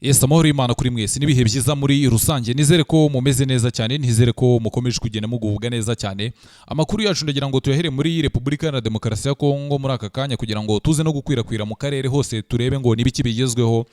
Yes, amahoro y'Imana kuri mwese n'ibihe byiza muri rusange. Nizere ko mumeze neza cyane, nizere ko mukomeje kugenda mugubwa neza cyane. Amakuru yacu ndagira ngo tuyahere muri Repubulika Iharanira Demokarasi ya Kongo muri aka kanya kugira ngo tuze no gukwirakwira mu karere hose turebe ngo nibiki bigezweho.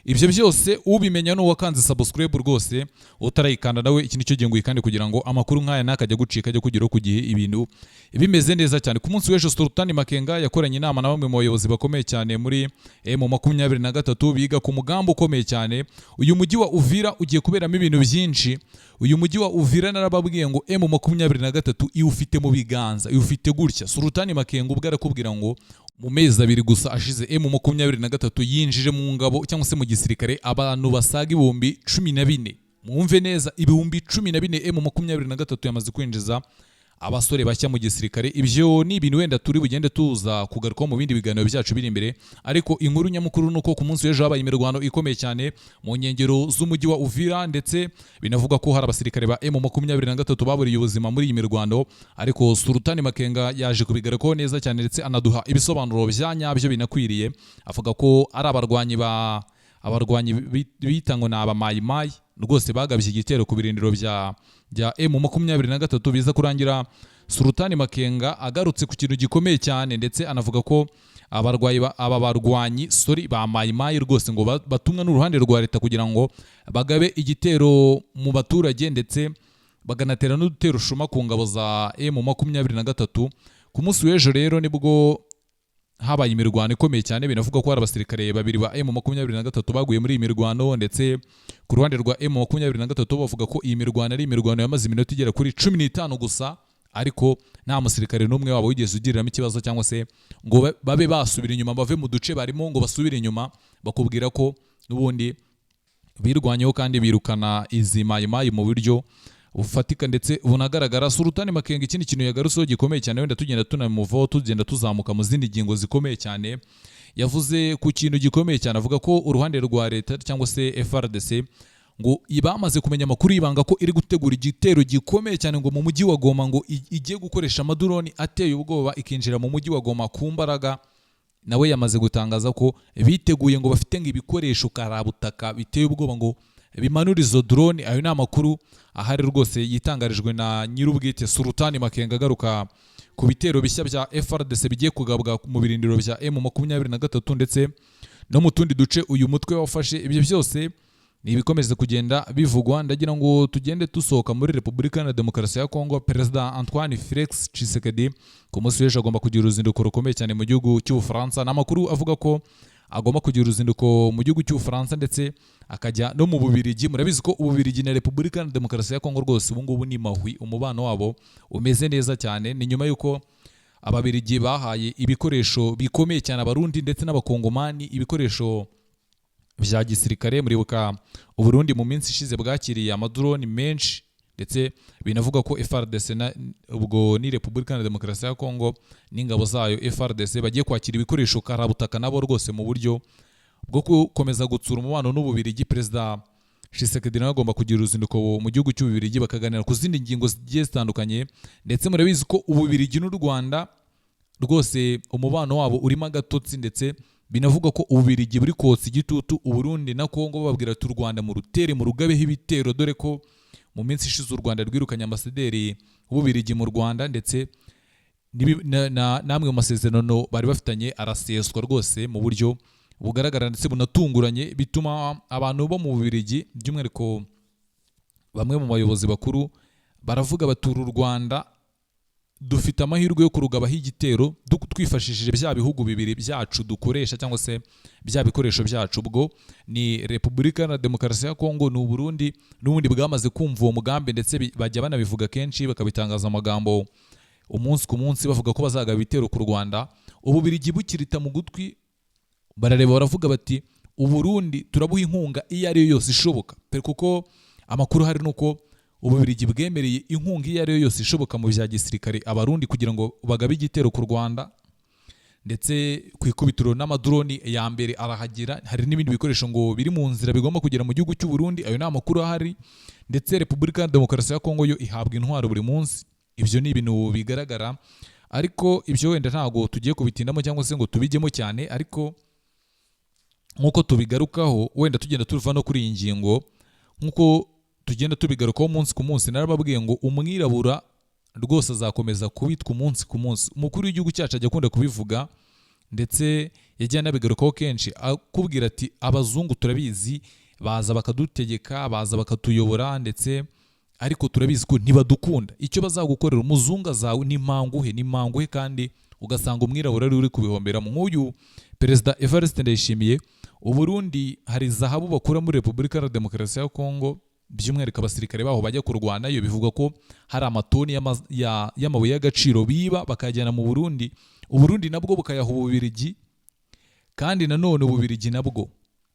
Ibyo byose ubimenya no wakanze subscribe rwose utarayikanda nawe iki nicyo gihe ngwikande kugira ngo amakuru nk'aya nakajya gucika ajya kugeraho ku gihe ibintu bimeze neza cyane. Ku munsi w'ejo Sultani Makenga yakoranye inama na bamwe mu bayobozi bakomeye cyane muri M23 biga ku mugambi ukomeye cyane. Uyu mujyi wa Uvira ugiye kuberamo ibintu byinshi. Uyu mujyi wa Uvira narababwiye ngo M23 iwufite mu biganza, iwufite gutya. Sultani Makenga ubwo arakubwira ngo mu mezi abiri gusa ashize M23 yinjije mu ngabo cyangwa se mu gisirikare abantu basaga ibihumbi 14. Mwumve neza, ibihumbi 14 M23 yamaze kwinjiza abasore bashya mu gisirikare. Ibyo ni ibintu wenda turi bugende tuza kugaruka mu bindi biganiro byacu biri imbere, ariko inkuru nyamukuru nuko ku munsi w'ejo habaye imirwano ikomeye cyane mu nkengero z'umujyi wa Uvira, ndetse binavuga ko hari abasirikare ba M23 baburiye ubuzima muri iyi mirwano. Ariko Sultani Makenga yaje kubigarukaho neza cyane ndetse anaduha ibisobanuro bya nyabyo binakwiriye. Avuga ko ari abarwanyi bita ngo ni abamayimayi rwose bagabye igitero ku birindiro bya M23 biza kurangira Sultani Makenga agarutse ku kintu gikomeye cyane, ndetse anavuga ko aba barwanyi ba mayimayi rwose ngo batumwa n'uruhande rwa leta kugira ngo bagabe igitero mu baturage, ndetse baganatera n'udutero shuma ku ngabo za M23. Ku munsi w'ejo rero nibwo habaye imirwano ikomeye cyane. Binavuga ko hari abasirikare babiri ba M23 baguye muri iyi mirwano, ndetse ku ruhande rwa M23 bavuga ko iyi mirwano ari imirwano yamaze iminota igera kuri 15 gusa, ariko nta musirikare n'umwe wabo wigeze ugiriramo ikibazo cyangwa se ngo babe basubira inyuma bave mu duce barimo ngo basubire inyuma. Bakubwira ko n'ubundi birwanyeho kandi birukana izi mayimayi mu buryo bufatika ndetse bunagaragara. Sultani Makenga ikindi kintu yagarutseho gikomeye cyane, wenda tugenda tunamuvaho tugenda tuzamuka mu zindi ngingo zikomeye cyane. Yavuze ku kintu gikomeye cyane, avuga ko uruhande rwa leta cyangwa se FRDC ngo bamaze kumenya amakuru y'ibanga ko iri gutegura igitero gikomeye cyane ngo mu mujyi wa Goma, ngo igiye gukoresha amadroni ateye ubwoba ikinjira mu mujyi wa Goma ku mbaraga. Nawe yamaze gutangaza ko biteguye ngo bafite ngo ibikoresho karabutaka biteye ubwoba ngo bimanura izo drone. Ayo ni amakuru ahari rwose yitangarijwe na nyir'ubwite Sultani Makenga agaruka ku bitero bishya bya FRDC bigiye kugabwa mu birindiro bya M23 ndetse no mu tundi duce uyu mutwe wafashe. Ibyo byose ni ibikomeza kugenda bivugwa. Ndagira ngo tugende dusohoka muri Repubulika Iharanira Demokarasi ya Kongo. Perezida Antoine Felix Tshisekedi ku munsi w'ejo agomba kugira uruzinduko rukomeye cyane mu gihugu cy'Ubufaransa. N'amakuru avuga ko agomba kugira uruzinduko mu gihugu cy'Ubufaransa ndetse akajya no mu Bubiligi. Murabizi ko Ububiligi na Repubulika Iharanira Demokarasi ya Kongo rwose ubu ngubu ni mahwi, umubano wabo umeze neza cyane. Ni nyuma y'uko Ababiligi bahaye ibikoresho bikomeye cyane Abarundi ndetse n'Abakongomani, ibikoresho bya gisirikare. Muribuka Uburundi mu minsi ishize bwakiriye amadrone menshi, ndetse binavuga ko FRDC ubwo ni Repubulika Iharanira Demokarasi ya Kongo n'ingabo zayo FRDC bagiye kwakira ibikoresho karabutaka nabo rwose mu buryo bwo gukomeza gutsura umubano n'Ububiligi. Perezida Tshisekedi nawe agomba kugira uruzinduko mu gihugu cy'Ububiligi bakaganira ku zindi ngingo zigiye zitandukanye. Ndetse murabizi ko Ububiligi n'u Rwanda rwose umubano wabo urimo agatotsi, ndetse binavuga ko Ububiligi buri kotsa igitutu Uburundi na Kongo bababwira ati u Rwanda mu rutere mu rugabeho ibitero, dore ko mu minsi ishize u Rwanda rwirukanye ambasaderi w'Ububiligi mu Rwanda, ndetse namwe mu masezerano bari bafitanye araseswa rwose mu buryo bugaragara ndetse bunatunguranye, bituma abantu bo mu Bubiligi by'umwihariko bamwe mu bayobozi bakuru baravuga batura u Rwanda dufite amahirwe yo kurugabaho igitero twifashishije bya bihugu bibiri byacu dukoresha cyangwa se bya bikoresho byacu. Ubwo ni Repubulika Iharanira Demokarasi ya Kongo n'u Burundi n'ubundi bwamaze kumva uwo mugambi, ndetse bajya banabivuga kenshi bakabitangaza amagambo umunsi ku munsi bavuga ko bazagaba ibitero ku Rwanda. Ububiligi bukirita mu gutwi barareba baravuga bati Uburundi turabuha inkunga iyo ari yo yose ishoboka, kuko amakuru hari nuko Ububiligi bwemereye inkunga iyo ari yo yose ishoboka mu bya gisirikare Abarundi kugira ngo bagabe igitero ku Rwanda, ndetse ku ikubitiro n'amadroni ya mbere arahagera. Hari n'ibindi bikoresho ngo biri mu nzira bigomba kugera mu gihugu cy'u Burundi. Ayo ni amakuru ahari, ndetse Repubulika Iharanira Demokarasi ya Kongo yo ihabwa intwaro buri munsi. Ibyo ni ibintu bigaragara, ariko ibyo wenda ntabwo tugiye kubitindamo cyangwa se ngo tubijyemo cyane. Ariko nk'uko tubigarukaho wenda tugenda tuva no kuri iyi ngingo, nk'uko tugenda tubigarukaho umunsi ku munsi, narababwiye ngo umwirabura rwose azakomeza kubitwa umunsi ku munsi. Umukuru w'igihugu cyacu ajya akunda kubivuga, ndetse yagiye anabigarukaho kenshi akubwira ati abazungu turabizi baza bakadutegeka, baza bakatuyobora, ndetse ariko turabizi ko ntibadukunda. Icyo bazagukorera umuzungu azawe ni manguhe, kandi ugasanga umwirabura ari uri kubihomberamo. Nk'uyu Perezida Evariste Ndayishimiye, Uburundi hari zahabu bakura muri Repubulika Iharanira Demokarasi ya Kongo, by'umwihariko abasirikare baho bajya kurwanayo, bivuga ko hari amatoni y'amabuye y'agaciro biba bakayajyana mu Burundi, Uburundi nabwo bukayaha Ububirigi, kandi nanone Ububirigi nabwo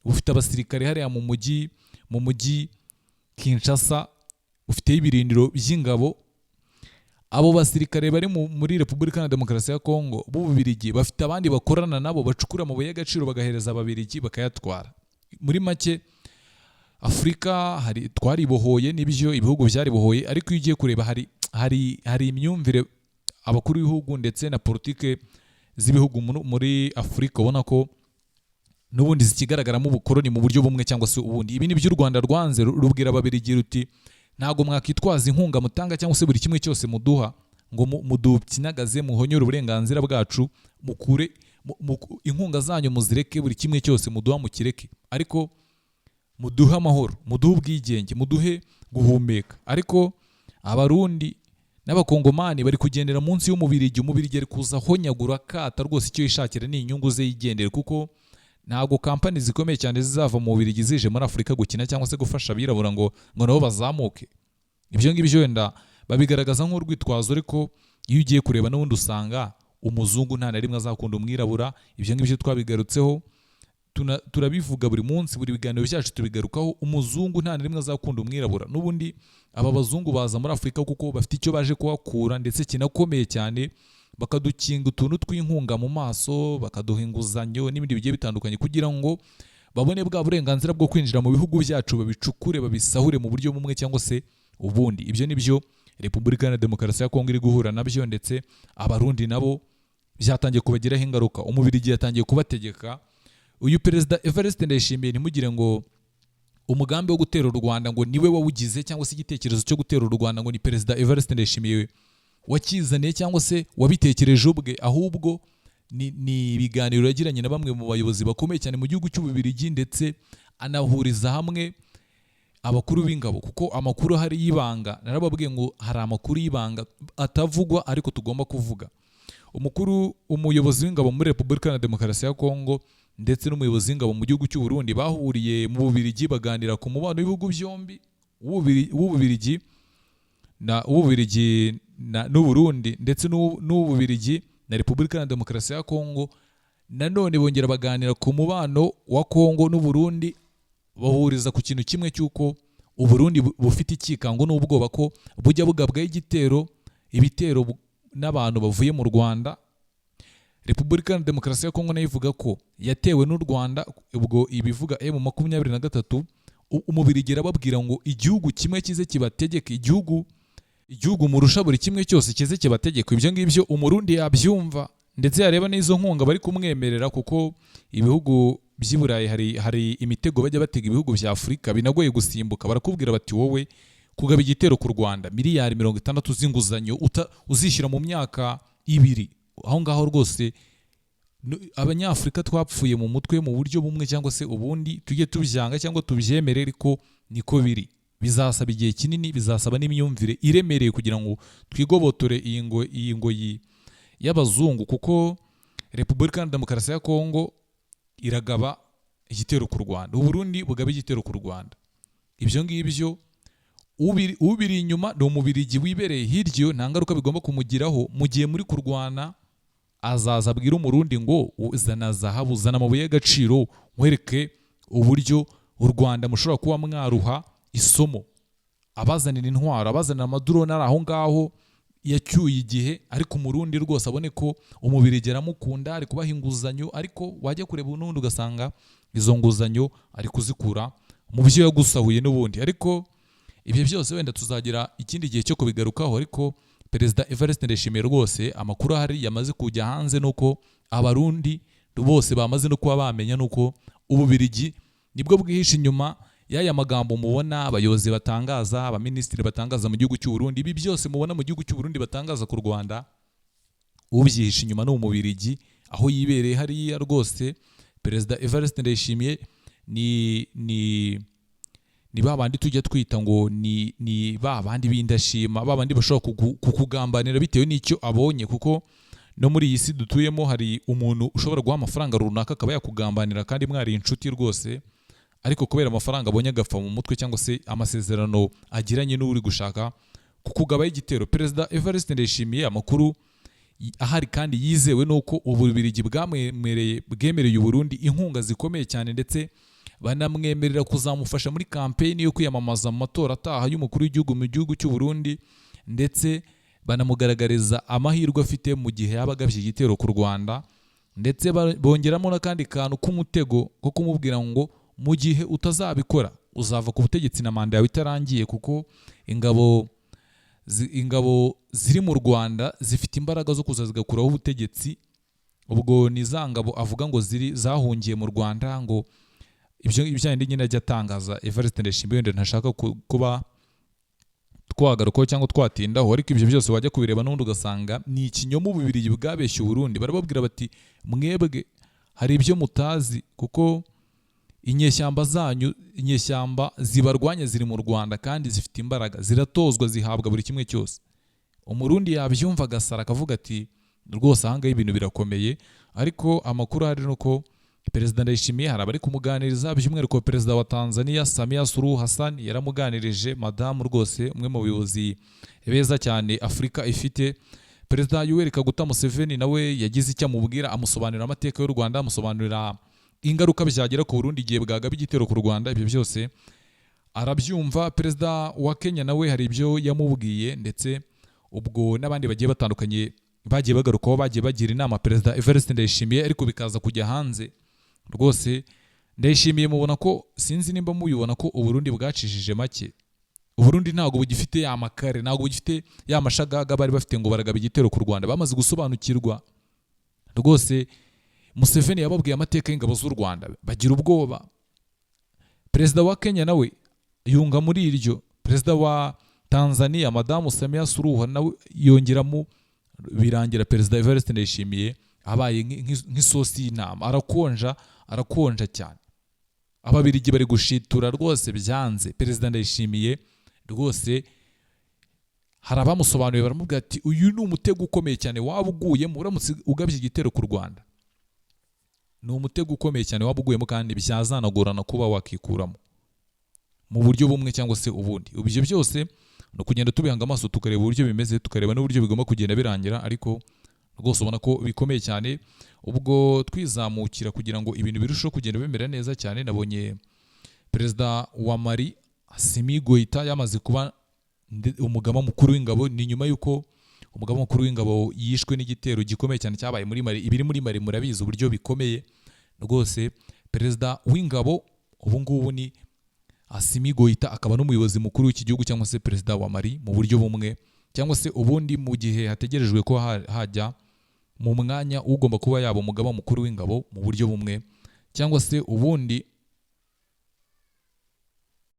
bufite abasirikare hariya mu mujyi Kinshasa, bufiteho ibirindiro by'ingabo. Abo basirikare bari muri Repubulika Iharanira Demokarasi ya Kongo b'Ububirigi bafite abandi bakorana nabo bacukura amabuye y'agaciro bagahereza Ababirigi bakayatwara. Muri make Afurika twaribohoye, n'ibyo ibihugu byaribohoye, ariko iyo ugiye kureba hari imyumvire abakuru b'ibihugu ndetse na politike z'ibihugu muri Afurika ubona ko n'ubundi zikigaragaramo ubukoroni mu buryo bumwe cyangwa se ubundi. Ibi ni byo u Rwanda rwanze, rubwira Ababirigi ruti ntabwo mwakitwaza inkunga mutanga cyangwa se buri kimwe cyose muduha ngo mudupyinagaze, muhonyore uburenganzira bwacu, mukure inkunga zanyu muzireke, buri kimwe cyose muduha mukireke, ariko muduhe amahoro, muduhe ubwigenge, muduhe guhumeka. Ariko Abarundi n'Abakongomani bari kugendera munsi y'Umubirigi. Umubirigi ari kuza honyagura kata rwose, icyo yishakira ni inyungu ze yigendera, kuko ntabwo kampani zikomeye cyane zizava mu Bubiligi zije muri Afurika gukina cyangwa se gufasha abirabura ngo nabo bazamuke. Ibyo ngibyo wenda babigaragaza nk'urwitwazo, ariko iyo ugiye kureba n'ubundi usanga umuzungu nta na rimwe azakunda umwirabura. Ibyo ngibyo twabigarutseho, turabivuga buri munsi, buri biganiro byacu tubigarukaho. Umuzungu nta na rimwe azakunda umwirabura. N'ubundi aba bazungu baza muri Afurika kuko bafite icyo baje kuhakura, ndetse kinakomeye cyane, bakadukinga utuntu tw'inkunga mu maso, bakaduha inguzanyo n'ibindi bigiye bitandukanye, kugira ngo babone bwa burenganzira bwo kwinjira mu bihugu byacu, babicukure, babisahure mu buryo bumwe cyangwa se ubundi. Ibyo nibyo Repubulika Iharanira Demokarasi ya Kongo iri guhura nabyo, ndetse Abarundi nabo byatangiye kubagiraho ingaruka. Umubirigi yatangiye kubategeka. Uyu Perezida Evariste Ndayishimiye, ntimugire ngo umugambi wo gutera u Rwanda ngo niwe wawugize, cyangwa se igitekerezo cyo gutera u Rwanda ngo ni Perezida Evariste Ndayishimiye wakizaniye cyangwa se wabitekereje ubwe, ahubwo ni ibiganiro yagiranye na bamwe mu bayobozi bakomeye cyane mu gihugu cy'Ububirigi, ndetse anahuriza hamwe abakuru b'ingabo, kuko amakuru hari y'ibanga. Narababwiye ngo hari amakuru y'ibanga atavugwa ariko tugomba kuvuga. Umuyobozi w'ingabo muri Repubulika Iharanira Demokarasi ya Kongo ndetse n'umuyobozi w'ingabo mu gihugu cy'u Burundi bahuriye mu Bubiligi baganira ku mubano w'ibihugu byombi, w'Ububirigi n'Uburundi, ndetse n'Ububirigi na Repubulika Iharanira Demokarasi ya Kongo. Nanone bongera baganira ku mubano wa Kongo n'Uburundi, bahuriza ku kintu kimwe cy'uko Uburundi bufite ikikango n'ubwoba ko bujya bugabwaho ibitero n'abantu bavuye mu Rwanda. Repubulika Iharanira Demokarasi ya Kongo nayo ivuga ko yatewe n'u Rwanda, ubwo ibivuga M23. Umubirigi arababwira ngo igihugu kimwe kize kibategeke, igihugu murusha buri kimwe cyose kize kibategeka. Ibyo ngibyo Umurundi yabyumva, ndetse yareba n'izo nkunga bari kumwemerera, kuko ibihugu by'i Burayi hari imitego bajya batega ibihugu bya Afurika binagoye gusimbuka. Barakubwira bati wowe kugaba igitero ku Rwanda, miliyari 60 z'inguzanyo uzishyira mu myaka 2. Aho ngaho rwose Abanyafurika twapfuye mu mutwe mu buryo bumwe cyangwa se ubundi, tujye tubyanga cyangwa tubyemere, ariko niko biri. Bizasaba igihe kinini, bizasaba n'imyumvire iremereye kugira ngo twigobotore iyi ngoyi y'abazungu, kuko Repubulika Iharanira Demokarasi ya Kongo iragaba igitero ku Rwanda, Uburundi bugaba igitero ku Rwanda. Ibyo ngibyo ubiri inyuma ni Umubirigi wibereye hirya, nta ngaruka bigomba kumugiraho. Mu gihe muri kurwana, azaza abwira Umurundi ngo uzana zahabu, uzana amabuye y'agaciro, nkwereke uburyo u Rwanda mushobora kuba mwaruha isomo. Abazanira intwaro, abazanira amadrone ari aho ngaho yacyuye igihe, ariko Umurundi rwose abone ko Umubirigi aramukunda, ari kubaha inguzanyo, ariko wajya kureba n'ubundi ugasanga izo nguzanyo ari kuzikura mu byo yagusahuye n'ubundi. Ariko ibyo byose wenda tuzagira ikindi gihe cyo kubigarukaho. Ariko Perezida Evariste Ndayishimiye rwose amakuru ahari yamaze kujya hanze, nuko Abarundi bose bamaze no kuba bamenya nuko Ububirigi nibwo bwihishe inyuma y'aya magambo mubona abayobozi batangaza, abaminisitiri batangaza mu gihugu cy'u Burundi. Ibi byose mubona mu gihugu cy'u Burundi batangaza ku Rwanda, ubyihishe inyuma ni Umubirigi, aho yibereye hariya rwose. Perezida Evariste Ndayishimiye ni babandi tujya twita ngo ni babandi b'indashima, babandi bashobora kukugambanira bitewe n'icyo abonye, kuko no muri iyi si dutuyemo hari umuntu ushobora guha amafaranga runaka akaba yakugambanira kandi mwari inshuti rwose, ariko kubera amafaranga abonye agapfa mu mutwe, cyangwa se amasezerano agiranye n'uri gushaka kukugabaho igitero. Perezida Evariste Ndayishimiye amakuru ahari kandi yizewe nuko Ububirigi bwemereye Burundi inkunga zikomeye cyane, ndetse banamwemerera kuzamufasha muri kampeni yo kwiyamamaza mu matora ataha y'umukuru w'igihugu mu gihugu cy'u Burundi, ndetse banamugaragariza amahirwe afite mu gihe yaba agabye igitero ku Rwanda, ndetse bongeramo n'akandi kantu k'umutego ko kumubwira ngo mu gihe utazabikora uzava ku butegetsi na manda yawe itarangiye, kuko ingabo ziri mu Rwanda zifite imbaraga zo kuza zigakuraho ubutegetsi. Ubwo ni za ngabo avuga ngo zahungiye mu Rwanda, ngo ibyo bijyanye nyine ajya atangaza Evariste Ndayishimiye, wenda ntashaka kuba twagarukaho cyangwa twatindaho, ariko ibyo byose wajya kubireba n'ubundi ugasanga ni ikinyoma Ububirigi bwabeshye u Burundi. Barababwira bati mwebwe hari ibyo mutazi, kuko inyeshyamba zibarwanya ziri mu Rwanda kandi zifite imbaraga, ziratozwa, zihabwa buri kimwe cyose. Umurundi yabyumva agasara akavuga ati rwose ahangaha ibintu birakomeye. Ariko amakuru ahari nuko Perezida Ndayishimiye hari abari kumuganiriza, by'umwihariko Perezida wa Tanzania Samia Suluhu Hassan yaramuganirije, madamu rwose umwe mu bayobozi beza cyane Afurika ifite. Perezida Yoweri Kaguta Museveni nawe yagize icyo amubwira, amusobanurira amateka y'u Rwanda, amusobanurira ingaruka byagera ku Burundi igihe bwagaba igitero ku Rwanda. Ibyo byose arabyumva. Perezida wa Kenya nawe hari ibyo yamubwiye, ndetse ubwo n'abandi bagiye batandukanye bagiye bagarukaho, bagiye bagira inama Perezida Evariste Ndayishimiye, ariko bikaza kujya hanze. Rwose Ndayishimiye mubona ko, sinzi nimba mubibona ko Uburundi bwacishije make. Uburundi ntabwo bugifite ya makare, ntabwo bugifite ya mashagaga bari bafite ngo baragaba igitero ku Rwanda. Bamaze gusobanukirwa rwose. Museveni yababwiye amateka y'ingabo z'u Rwanda, bagira ubwoba. Perezida wa Kenya nawe yunga muri iryo. Perezida wa Tanzania Madamu Samia Suluhu nawe yongeramo, birangira Perezida Evariste Ndayishimiye abaye nk'isosi y'inama, arakonja cyane. Ababirigi bari gushitura rwose byanze. Perezida Ndayishimiye rwose hari abamusobanuye, baramubwira ati uyu ni umutego ukomeye cyane waba uguyemo uramutse ugabye igitero ku Rwanda. Ni umutego ukomeye cyane waba uguyemo, kandi byazanagorana kuba wakikuramo mu buryo bumwe cyangwa se ubundi. Ibyo byose no kugenda tubihanga amaso tukareba uburyo bimeze, tukareba n'uburyo bigomba kugenda birangira, ariko rwose ubona ko bikomeye cyane. Ubwo twizamukira kugira ngo ibintu birusheho kugenda bimera neza cyane, nabonye Perezida wa Mali Assimi Goïta yamaze kuba umugaba mukuru w'ingabo. Ni nyuma y'uko umugaba mukuru w'ingabo yishwe n'igitero gikomeye cyane cyabaye muri Mali. Ibiri muri Mali murabizi uburyo bikomeye rwose. Perezida w'ingabo ubu ngubu ni Assimi Goïta, akaba n'umuyobozi mukuru w'iki gihugu, cyangwa se Perezida wa Mali mu buryo bumwe cyangwa se ubundi, mu gihe hategerejwe ko hajya mu mwanya ugomba kuba yaba umugaba mukuru w'ingabo mu buryo bumwe cyangwa se ubundi.